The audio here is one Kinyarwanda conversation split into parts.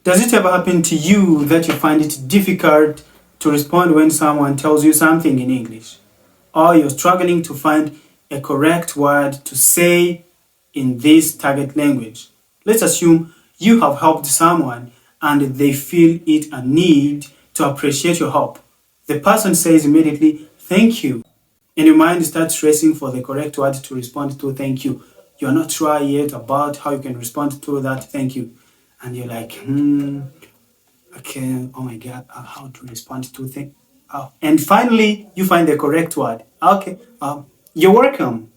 Does it ever happen to you that you find it difficult to respond when someone tells you something in English? Or you're struggling to find a correct word to say in this target language? Let's assume you have helped someone and they feel it a need to appreciate your help. The person says immediately, "Thank you." And your mind starts racing for the correct word to respond to "thank you." You're not sure yet about how you can respond to that "thank you." And you're like, okay, oh my God, how to respond to things. And finally, you find the correct word. Okay, you're welcome.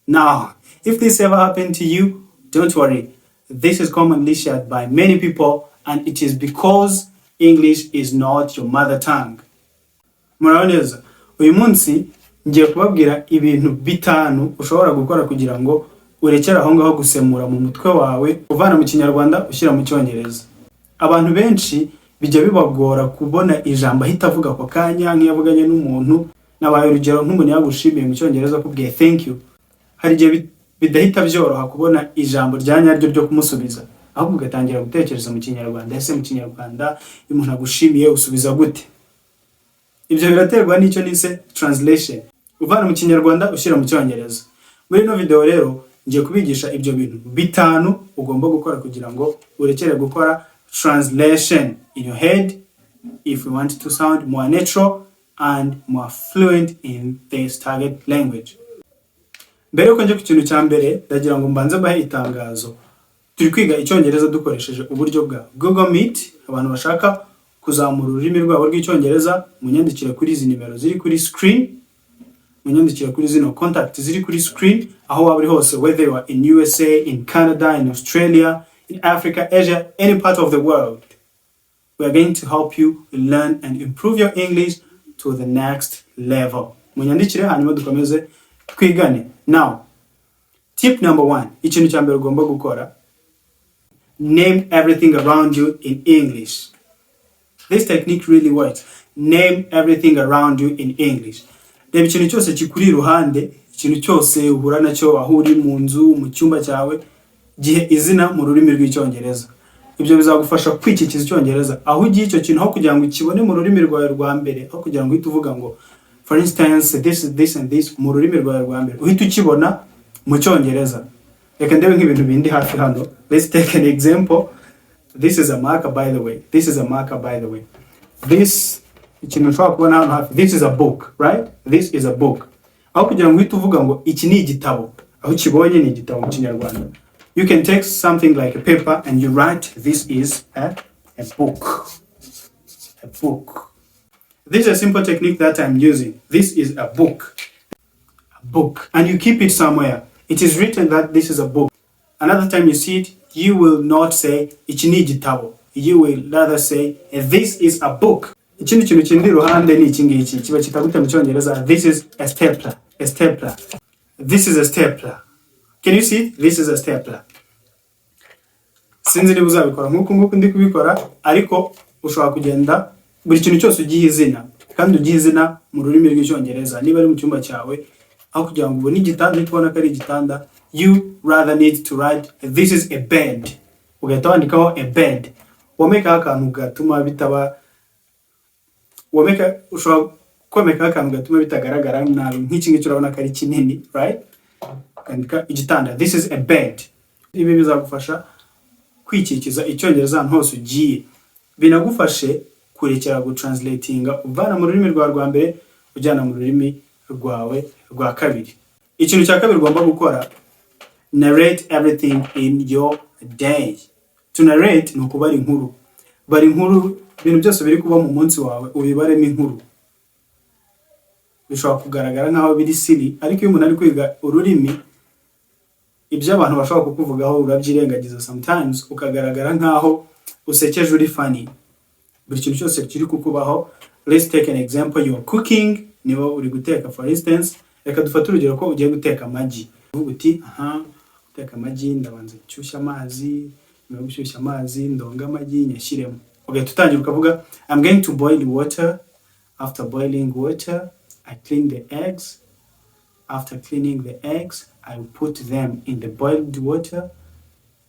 Now, if this ever happened to you, don't worry. This is commonly shared by many people, and it is because English is not your mother tongue. Muraho neza, uyu munsi ngiye kubabwira ibintu bitanu ushobora gukora kugira ngo urekere aho ngaho gusemura mu mutwe wawe uvana mu kinyarwanda ushyira mu cyongereza. Abantu benshi bijya bibagora kubona ijambo ahita avuga ako kanya nk'iyavuganye n'umuntu. Nabaye urugero nk'umuntu yagushimiye mu cyongereza akubwiye "thank you", hari igihe bidahita byoroha kubona ijambo rya nyaryo ryo kumusubiza, ahubwo ugatangira gutekereza mu kinyarwanda. Ese mu kinyarwanda iyo umuntu agushimiye usubiza gute? Ibyo biraterwa n'icyo nise translation, uvana mu kinyarwanda ushyira mu cyongereza. Muri ino video rero ngiye kubigisha ibyo bintu bitanu ugomba gukora kugira ngo urekere gukora translation in your head if you want to sound more natural and more fluent in this target language. Mbere yuko njye ku kintu cya mbere ndagira ngo mbanze bahe itangazo. Turi kwiga icyongereza dukoresheje uburyo bwa Google Meet. Abantu bashaka kuzamura ururimi rwabo rw'icyongereza munyandikire kuri izi nimero ziri kuri screen, munyandikire kuri zino contact ziri kuri screen, aho waba uri hose, whether you are in USA, in Canada, in Australia, in Africa, Asia, any part of the world. We are going to help you learn and improve your English to the next level. Munyandikire hanyuma dukomeze twigane. Now, tip number 1, ikintu cya mbere ugomba gukora, name everything around you in English. This technique really works. Name everything around you in English. Reba ikintu cyose kikuri iruhande, ikintu cyose uhura nacyo aho uri mu nzu, mu cyumba cyawe, gihe izina mu rurimi rw'icyongereza. Ibyo bizagufasha kwikikiza icyongereza. Aho ugiye icyo kintu aho kugira ngo ukibone mu rurimi rwawe rwa mbere, aho kugira ngo uhite uvuga ngo for instance this and this mu rurimi rwawe rwa mbere, uhite ukibona mu cyongereza. Reka ndebe nk'ibintu bindi hafi hano. Let's take an example. This is a marker, by the way. This is a marker, by the way. This ikintu ushobora kubona hano hafi. This is a book, right? This is a book. Aho kugira ngo uhite uvuga ngo iki ni igitabo, aho kibonye ni igitabo mu kinyarwanda, you can take something like a paper and you write this is a book. A book. This is a simple technique that I'm using. This is a book. A book. And you keep it somewhere. It is written that this is a book. Another time you see it, you will not say iki ni igitabo. You will rather say this is a book. Ikindi kintu kindi ruhande ni iki ngiki kiba kitagute mu cyongereza. This is a stapler. A stapler. This is a stapler. Can you see? This is a stapler. Sinzi niba uzabikora nk'uko ndi kubikora, ariko ushobora kugenda buri kintu cyose ugiye izina, kandi ugiye izina mu rurimi rw'icyongereza. Niba ari mu cyumba cyawe, aho kugira ngo ubone igitanda ukibona ko ari igitanda, you rather need to write this is a bed. Ugahita wandikaho a bed. Womeka akantu gatuma bitaba, ushobora komeka akantu gatuma bitagaragara nabi, nk'iki ngiki urabona ko ari kinini, right? Ukandika igitanda, this is a bed. Ibi bizagufasha kwikikiza icyongereza ahantu hose ugiye. Binagufashe kurekera gutranslatinga uvana mu rurimi rwawe rwa mbere ujyana mu rurimi rwawe rwa kabiri. Ikintu cya kabiri ugomba gukora, narrate everything in your day. To narrate ni ukubara inkuru. Bari inkuru, ibintu byose biri kuba mu munsi wawe ubibaremo inkuru. Bishobora kugaragara nk'aho biri silly, ariko iyo umuntu ari kwiga ururimi, ibyo abantu bashobora kukuvugaho urabyirengagiza sometimes, ukagaragara nk'aho usekeje uri funny. Buri kintu cyose kiri kukubaho. Let's take an example. You're cooking, niba uri guteka for instance. Reka dufate urugero ko ugiye guteka amagi. Uvuga uti guteka amagi, ndabanza gushyushya amazi, nyuma yo gushyushya amazi ndonga amagi nyashyiremo. Ugahita utangira ukavuga I'm going to boil water. After boiling water, I clean the eggs. After cleaning the eggs, I will put them in the boiled water.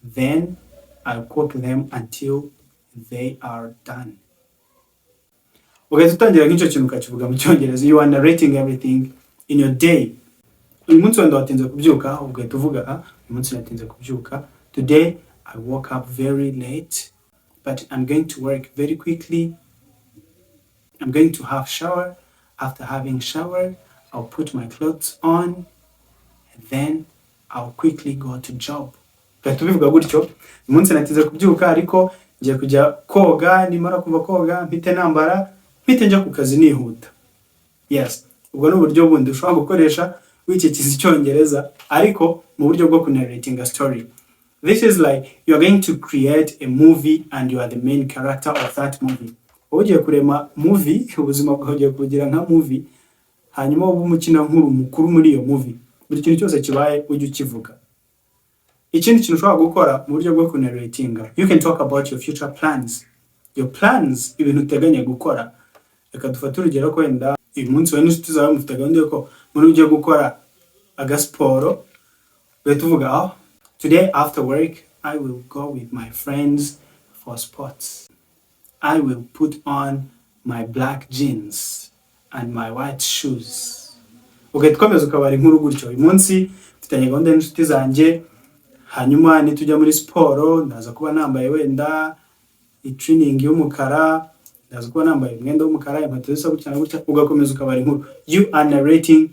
Then I'll cook them until they are done. Ugahita utangira nk'icyo kintu ukakivuga mu cyongereza. You are narrating everything in your day. Uyu munsi wenda watinze kubyuka, ugahita uvuga uyu munsi natinze kubyuka. Today I woke up very late, but I'm going to work very quickly. I'm going to have shower. After having shower, I'll put my clothes on, and then I'll quickly go to job. Ugahita ubivuga gutyo, uyu munsi natinze kubyuka ariko ngiye kujya koga, nimara kuva koga mpite nambara, mpite njya ku kazi nihuta. Yes, ubwo ni uburyo bundi ushobora gukoresha w'ikikiza icyongereza ariko mu buryo bwo narrating a story. This is like you are going to create a movie and you are the main character of that movie. Ugiye kurema movie, ubuzima bwawe ugiye kugira nka movie, hanyuma ubu umukina nkuru mukuru muri iyo movie. Buri kintu cyose kibaye ujye ukivuga. Ikindi kintu ushobora gukora mu buryo bwo narrating, you can talk about your future plans. Your plans, ibintu uteganya gukora. Reka dufate urugero ko wenda uyu munsi wenda inshuti zawe mufite gahunda yuko muri ugiye gukora agasiporo, ugahita uvuga today after work I will go with my friends for sports. I will put on my black jeans and my white shoes. Ugahita ukomeza ukabara inkuru gutyo. Uyu munsi mfitanye gahunda n'inshuti zanjye, hanyuma nitujya muri siporo ndaza kuba nambaye wenda training y'umukara, ndaza kuba nambaye umwenda w'umukara, inkweto zisa gutya na gutya. Ugakomeza ukabara inkuru. You are narrating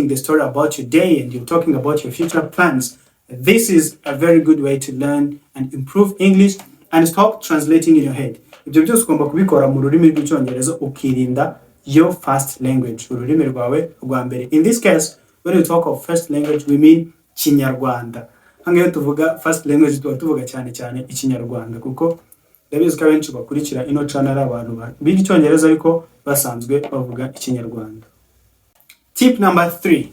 the story about your day and you're talking about your future plans. This is a very good way to learn and improve English and stop translating in your head. Ibyo byose ugomba kubikora mu rurimi rw'icyongereza ukirinda your first language, ururimi rwawe rwa mbere. In this case, when we talk of first language, we mean Kinyarwanda. Hangayo tuvuga first language tuvuga cyane Ikinyarwanda kuko ndabizi ko abenshi bakurikira ino channel abantu biga icyongereza ariko basanzwe bavuga Ikinyarwanda. Tip number 3.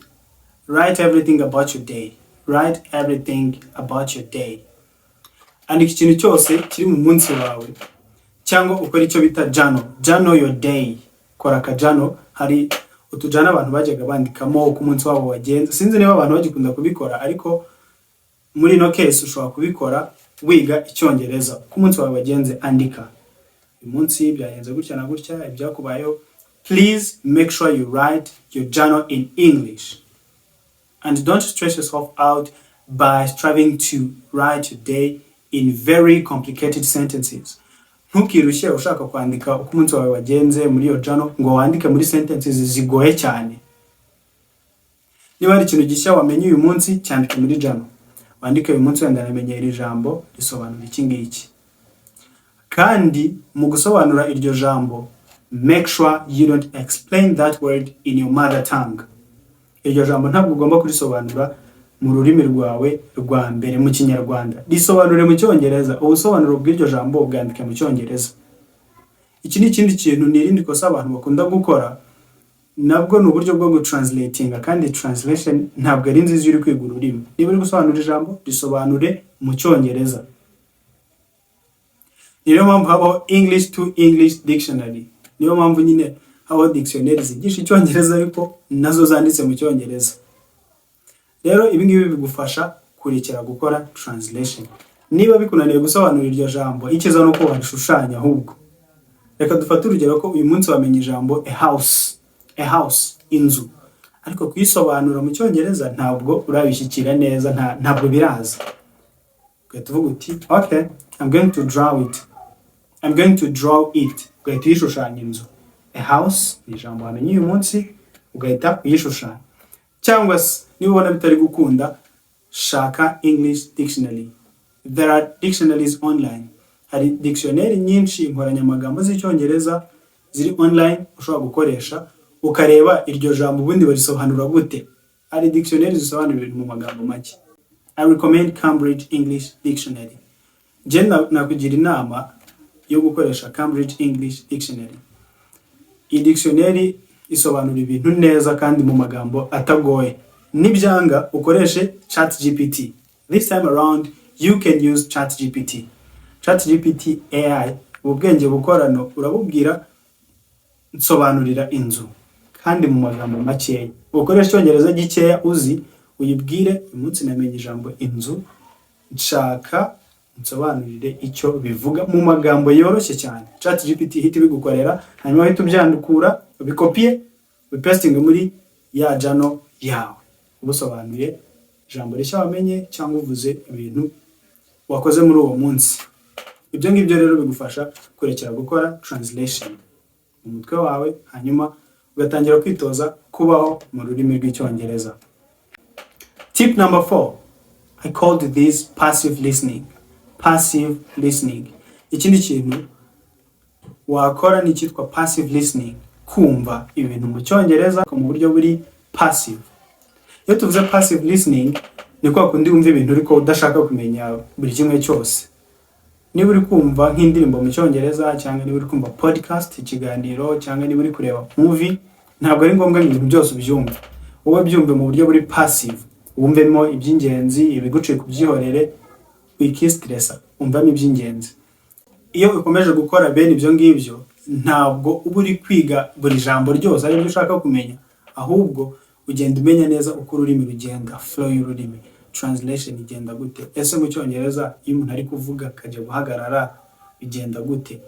Write everything about your day. Write everything about your day. Andika ikintu cyose kiri mu munsi wawe cyangwa ukora icyo bita journal your day. Kora ka journal, hari utujana abantu bajyaga bandikamo uko umunsi wabo wagenze. Sinzi niba abantu bagikunda kubikora ariko muri no case ushobora kubikora wiga icyongereza. Uko umunsi wawe wagenze andika. Uyu munsi byagenze gutya na gutya, ibyakubayeho. Please make sure you write your journal in English. And don't stress yourself out by striving to write your day in very complicated sentences. Ntukirushye ushaka kwandika uko umunsi wawe wagenze muri iyo journal ngo wandike muri sentences zigoye cyane. Niba ari ikintu gishya wamenye uyu munsi, cyandike muri journal. Wandike uyu munsi wenda namenye iri jambo risobanura iki ngiki. Kandi mu gusobanura iryo jambo, make sure you don't explain that word in your mother tongue. Iryo jambo ntabwo ugomba kurisobanura mu rurimi rwawe rwa mbere mu Kinyarwanda. Risobanure mu Cyongereza. Ubusobanuro bw'iryo jambo ubwandike mu Cyongereza. Iki ni ikindi kintu nirindi kosa abantu bakunda gukora, nabwo ni uburyo bwo gutranslatinga, kandi translation ntabwo ari nziza uri kwiga ururimi. Niba uri gusobanura ijambo, risobanure mu Cyongereza. Niyo mpamvu habaho English to English dictionary. Niyo mpamvu nyine habaho dictionary zigisha Icyongereza ariko nazo zanditse mu Cyongereza. Rero ibi ngibi bigufasha kurekera gukora translation. Niba bikunaniye gusobanura iryo jambo, ikiza no ko warishushanya ahubwo. Reka dufate urugero ko uyu munsi wamenye ijambo a house, inzu. Ariko kuyisobanura mu Cyongereza ntabwo urabishyikira neza, ntabwo biraza. Ugahita uvuga uti okay, I'm going to draw it. Ugahita uyishushanya inzu. A house ni ijambo wamenye uyu munsi, ugahita uyishushanya. Cyangwa se niba ubona bitari gukunda, shaka English dictionary. There are dictionaries online. Hari dictionary nyinshi inkoranyamagambo z'icyongereza ziri online ushobora gukoresha ukareba iryo jambo ubundi barisobanura gute. Hari dictionary zisobanura ibintu mu magambo make. I recommend Cambridge English Dictionary. Je nakugira inama yo gukoresha Cambridge English Dictionary. Iyi dictionary isobanura ibintu neza kandi mu magambo atagoye. Nibyanga ukoreshe ChatGPT. This time around you can use ChatGPT. ChatGPT AI ubwenge bukorano urabubwira nsobanurira inzu kandi mu magambo makeya. Ukoresha Icyongereza gikeya uzi, uyibwire umunsi namenye ijambo inzu, nshaka nsobanurire icyo bivuga mu magambo yoroshye cyane. ChatGPT ihita bigukorera, hanyuma uhita ubyandukura, ubikopiye, ubipestinge muri ya journal yawe. Ubusobanuye ijambo rishya wamenye cyangwa uvuze ibintu wakoze muri uwo munsi. Ibyo ngibyo rero bigufasha kurekera gukora translation mu mutwe wawe, hanyuma ugatangira kwitoza kubaho mu rurimi rw'icyongereza. Tip number 4, I called this passive listening. Passive listening. Ikindi kintu wakora ni cyitwa passive listening, kumva ibintu mu cyongereza mu buryo buri passive. Iyo tuvuze passive listening, ni kwa kundi wumva ibintu ariko udashaka kumenya buri kimwe cyose. Niba uri kumva nk'indirimbo mu cyongereza, cyangwa niba uri kumva podcast, ikiganiro, cyangwa niba uri kureba movie, ntabwo ari ngombwa ibintu byose ubyumva. Wowe byumve mu buryo buri passive, wumvemo iby'ingenzi, ibiguciye kubyihorere, wikistressa, umvamo iby'ingenzi. Iyo ukomeje gukora bene ibyo ngibyo, ntabwo uba uri kwiga buri jambo ryose ari byo ushaka kumenya, ahubwo ugenda umenya neza uko ururimi rugenda, flow y'ururimi, translation igenda gute. Ese mu cyongereza iyo umuntu ari kuvuga akajya guhagarara bigenda gute?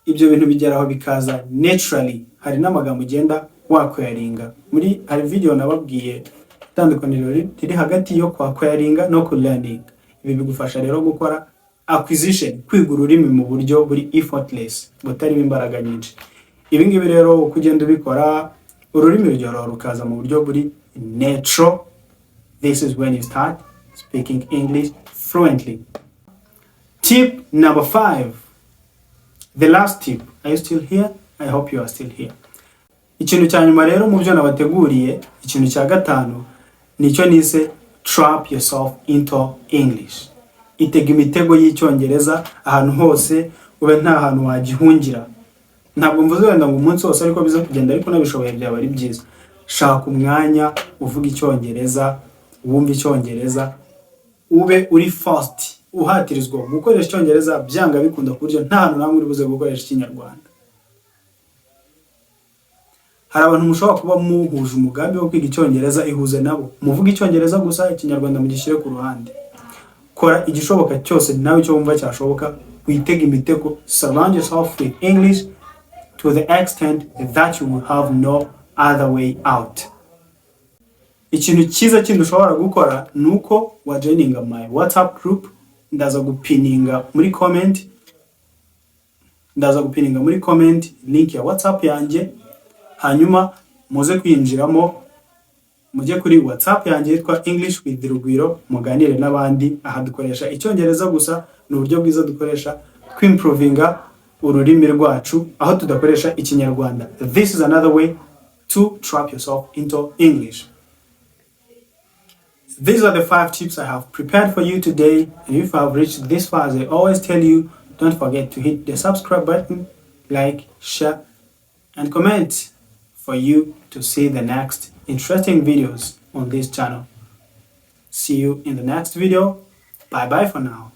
Ibyo bintu bigeraho bikaza naturally. Hari n'amagambo ugenda wakwearinga. Hari video nababwiye itandukaniro riri hagati yo kwakwearinga no learning. Ibi bigufasha rero gukora acquisition, kwiga ururimi mu buryo buri effortless, butarimo imbaraga nyinshi. Ibi ngibi rero kugenda ubikora, ururimi rugeraho rukaza mu buryo buri natural. This is when you start speaking English fluently. Tip number 5, the last tip. Are you still here? I hope you are still here. Ikintu cya nyuma rero mu byo nabateguriye, ikintu cya gatanu, nicyo nise trap yourself into English. Itega imitego y'icyongereza ahantu hose, ube nta hantu wagihungira. Ntabwo mvuze wenda ngo umunsi wose ariko biza kugenda, ariko nabishoboye byaba ari byiza. Shaka umwanya uvuga icyongereza, wumva icyongereza, ube uri fast, uhatirizwa gukoresha icyongereza byanga bikunda ku buryo nta hantu namwe uri buze gukoresha ikinyarwanda. Hari abantu mushobora kuba muhuje umugambi wo kwiga icyongereza, ihuze nabo, muvuga icyongereza gusa, ikinyarwanda mugishyire ku ruhande. Kora igishoboka cyose nawe icyo wumva cyashoboka, witega imitego. Surround yourself with English to the extent that you will have no other way out. Ikintu cyiza kindi ushobora gukora nuko wajoininga my WhatsApp group. Ndaza gupininga muri comment link ya WhatsApp yanjye, hanyuma muze kwinjiramo, mujye kuri WhatsApp yanjye yitwa English with Rugwiro, muganire n'abandi. Aha dukoresha icyongereza gusa, ni uburyo bwiza dukoresha kwimprovinga ururimi rwacu, aho tudakoresha ikinyarwanda. This is another way to trap yourself into English. These are the 5 tips I have prepared for you today. And if I have reached this far, as I always tell you, don't forget to hit the subscribe button, like, share, and comment for you to see the next interesting videos on this channel. See you in the next video. Bye bye for now.